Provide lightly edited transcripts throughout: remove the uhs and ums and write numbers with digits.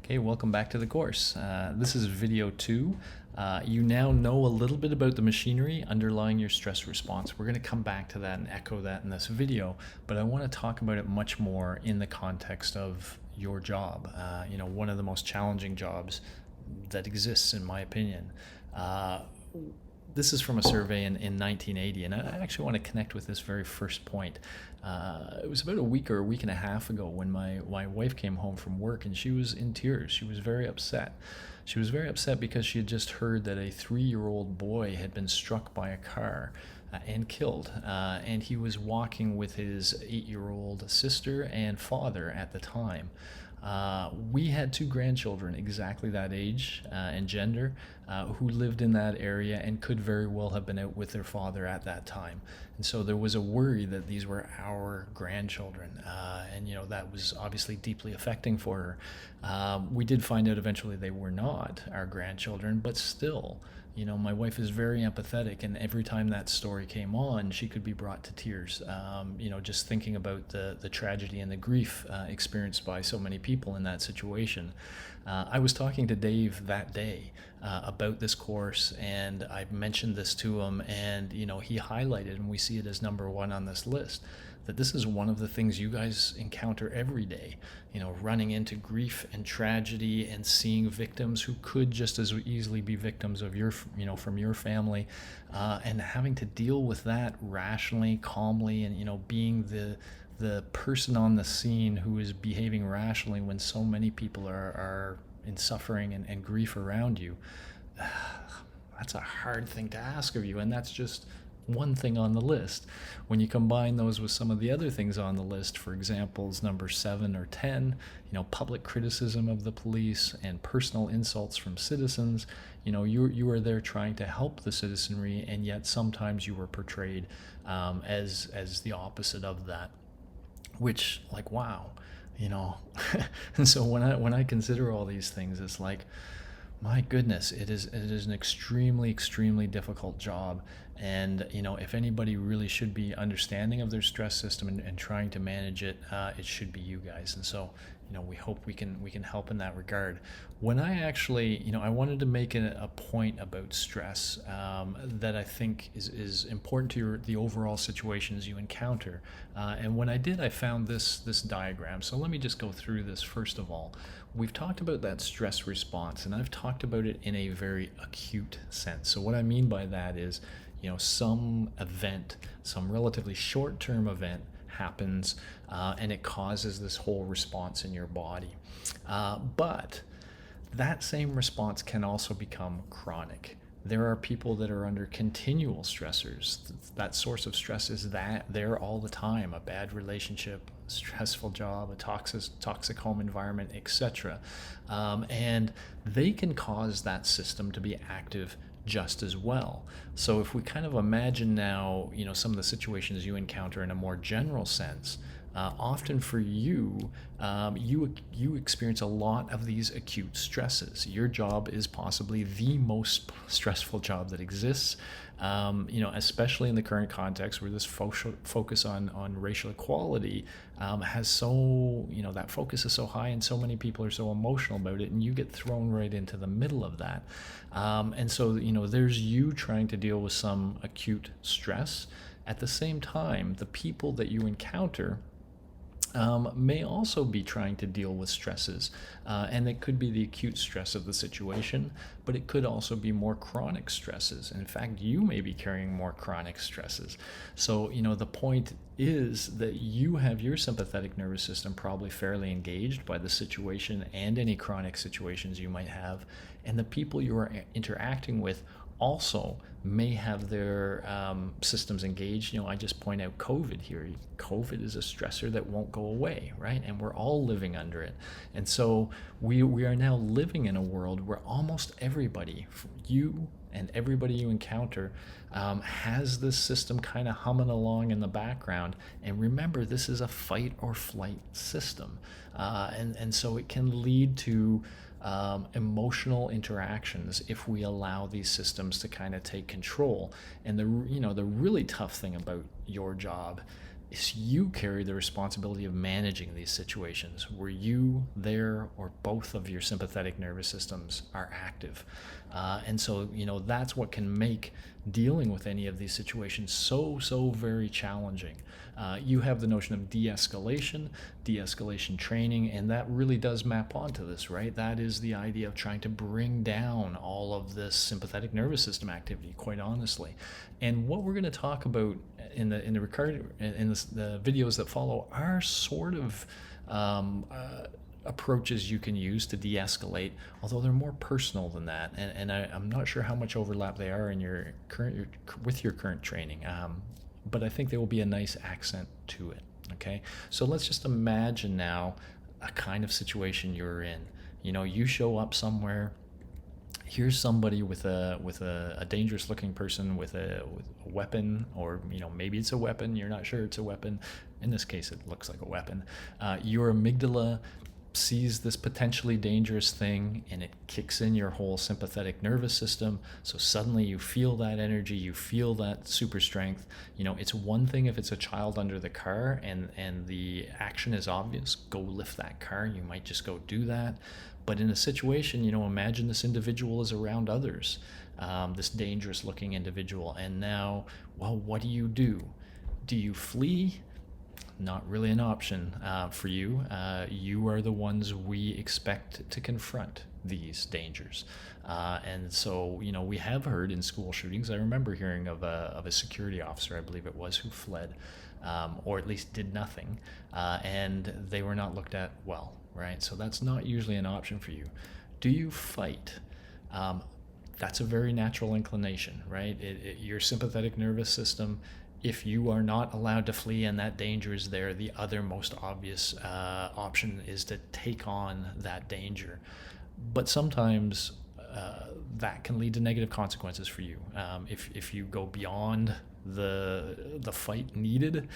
Okay, welcome back to the course. This is video 2. You now know a little bit about the machinery underlying your stress response. We're going to come back to that and echo that in this video, but I want to talk about it much more in the context of your job. One of the most challenging jobs that exists, in my opinion. This is from a survey in 1980, and I actually want to connect with this very first point. It was about a week or a week and a half ago when my wife came home from work, and she was in tears. She was very upset. She was very upset because she had just heard that a 3-year-old boy had been struck by a car and killed. And he was walking with his 8-year-old sister and father at the time. We had 2 grandchildren exactly that age and gender who lived in that area and could very well have been out with their father at that time. And so there was a worry that these were our grandchildren. That was obviously deeply affecting for her. We did find out eventually they were not our grandchildren, but still, my wife is very empathetic, and every time that story came on, she could be brought to tears. Just thinking about the tragedy and the grief experienced by so many people in that situation. I was talking to Dave that day about this course, and I mentioned this to him, and he highlighted, and we see it as number 1 on this list, that this is one of the things you guys encounter every day, running into grief and tragedy and seeing victims who could just as easily be victims of from your family, and having to deal with that rationally, calmly, and being the person on the scene who is behaving rationally when so many people are in suffering and grief around you. That's a hard thing to ask of you, and that's just one thing on the list. When you combine those with some of the other things on the list, for examples number 7 or 10, public criticism of the police and personal insults from citizens, you are there trying to help the citizenry, and yet sometimes you are portrayed as the opposite of that, which, like, wow, and so when I consider all these things, it's like, my goodness, it is an extremely difficult job. And if anybody really should be understanding of their stress system and trying to manage it, it should be you guys. And so we hope we can help in that regard. When I actually, I wanted to make a point about stress that I think is important to the overall situations you encounter. And when I did, I found this diagram. So let me just go through this first of all. We've talked about that stress response, and I've talked about it in a very acute sense. So what I mean by that is, some event, some relatively short-term event happens, and it causes this whole response in your body. But that same response can also become chronic. There are people that are under continual stressors. That source of stress is there all the time: a bad relationship, a stressful job, a toxic home environment, etc. And they can cause that system to be active just as well. So if we kind of imagine now, some of the situations you encounter in a more general sense, often for you, you experience a lot of these acute stresses. Your job is possibly the most stressful job that exists, especially in the current context where this focus on racial equality has so, that focus is so high, and so many people are so emotional about it, and you get thrown right into the middle of that. And so, there's you trying to deal with some acute stress. At the same time, the people that you encounter may also be trying to deal with stresses, and it could be the acute stress of the situation, but it could also be more chronic stresses. In fact, you may be carrying more chronic stresses. So the point is that you have your sympathetic nervous system probably fairly engaged by the situation and any chronic situations you might have, and the people you are interacting with also may have their systems engaged. I just point out COVID here. COVID is a stressor that won't go away, right? And we're all living under it. And so we are now living in a world where almost everybody, you and everybody you encounter, has this system kind of humming along in the background. And remember, this is a fight or flight system. And so it can lead to emotional interactions if we allow these systems to kind of take control. And the really tough thing about your job is you carry the responsibility of managing these situations where you, there, or both of your sympathetic nervous systems are active. And so, that's what can make dealing with any of these situations so very challenging. You have the notion of de-escalation training, and that really does map onto this, right? That is the idea of trying to bring down all of this sympathetic nervous system activity, quite honestly. And what we're going to talk about in the videos that follow are sort of approaches you can use to de-escalate, although they're more personal than that, and I'm not sure how much overlap they are in with your current training, but I think there will be a nice accent to it. Okay, so let's just imagine now a kind of situation you're in. You show up somewhere. Here's somebody with a dangerous looking person with a weapon, or maybe it's a weapon, you're not sure it's a weapon. In this case, it looks like a weapon. Your amygdala sees this potentially dangerous thing, and it kicks in your whole sympathetic nervous system. So suddenly you feel that energy, you feel that super strength. It's one thing if it's a child under the car and the action is obvious, go lift that car, you might just go do that. But in a situation, imagine this individual is around others, this dangerous looking individual, and now, well, what do you do? Do you flee? Not really an option for you. You are the ones we expect to confront these dangers. And so, we have heard in school shootings, I remember hearing of a security officer, I believe it was, who fled, or at least did nothing, and they were not looked at well, right? So that's not usually an option for you. Do you fight? That's a very natural inclination, right? Your sympathetic nervous system, if you are not allowed to flee and that danger is there, the other most obvious option is to take on that danger. But sometimes that can lead to negative consequences for you. If you go beyond the fight needed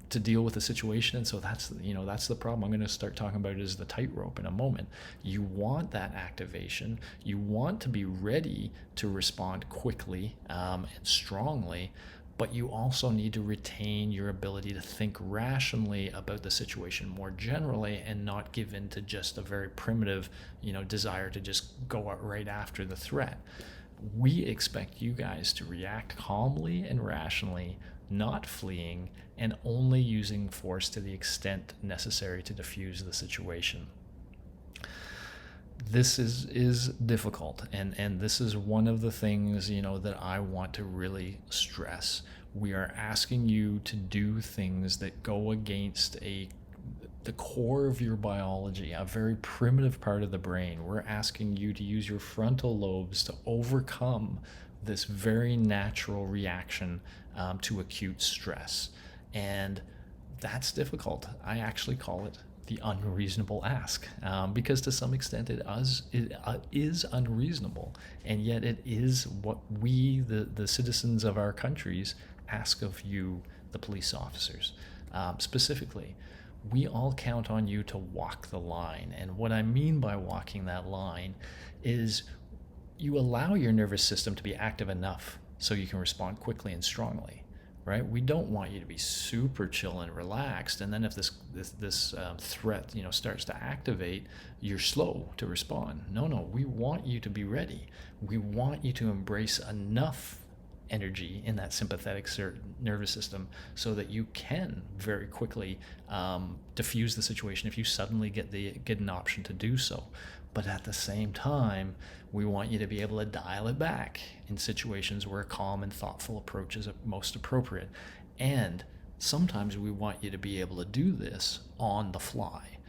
to deal with the situation. And so that's the problem. I'm going to start talking about it as the tightrope in a moment. You want that activation. You want to be ready to respond quickly and strongly, but you also need to retain your ability to think rationally about the situation more generally and not give in to just a very primitive, desire to just go right after the threat. We expect you guys to react calmly and rationally, not fleeing, and only using force to the extent necessary to defuse the situation. This is difficult, and this is one of the things that I want to really stress. We are asking you to do things that go against the core of your biology, a very primitive part of the brain. We're asking you to use your frontal lobes to overcome this very natural reaction to acute stress. And that's difficult. I actually call it the unreasonable ask, because to some extent it is unreasonable, and yet it is what we, the citizens of our countries, ask of you, the police officers. Specifically, we all count on you to walk the line. And what I mean by walking that line is you allow your nervous system to be active enough so you can respond quickly and strongly, right? We don't want you to be super chill and relaxed, and then if this threat starts to activate, you're slow to respond. No, we want you to be ready. We want you to embrace enough energy in that sympathetic nervous system so that you can very quickly diffuse the situation if you suddenly get an option to do so. But at the same time, we want you to be able to dial it back in situations where a calm and thoughtful approach is most appropriate. And sometimes we want you to be able to do this on the fly.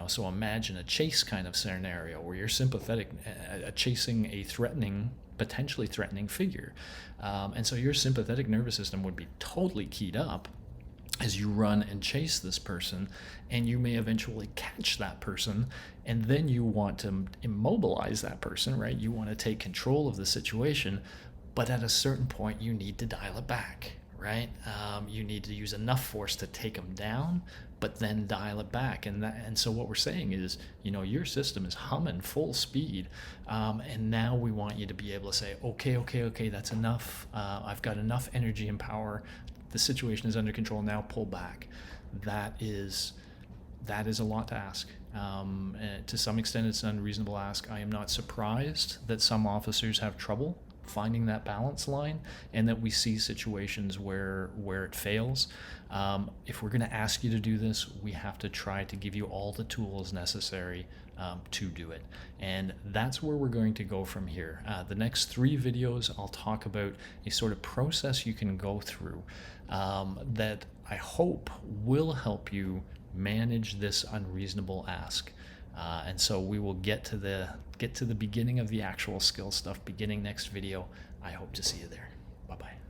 So imagine a chase kind of scenario where you're sympathetic, chasing a potentially threatening figure. And so your sympathetic nervous system would be totally keyed up as you run and chase this person, and you may eventually catch that person, and then you want to immobilize that person, right? You want to take control of the situation, but at a certain point you need to dial it back, right? You need to use enough force to take them down, but then dial it back. And so what we're saying is, your system is humming full speed, and now we want you to be able to say, okay, that's enough. I've got enough energy and power. the situation is under control, now pull back. That is a lot to ask. To some extent, it's an unreasonable ask. I am not surprised that some officers have trouble finding that balance line, and that we see situations where it fails. If we're going to ask you to do this, we have to try to give you all the tools necessary to do it. And that's where we're going to go from here. The next 3 videos, I'll talk about a sort of process you can go through that I hope will help you manage this unreasonable ask. And so we will get to the beginning of the actual skill stuff beginning next video. I hope to see you there. Bye-bye.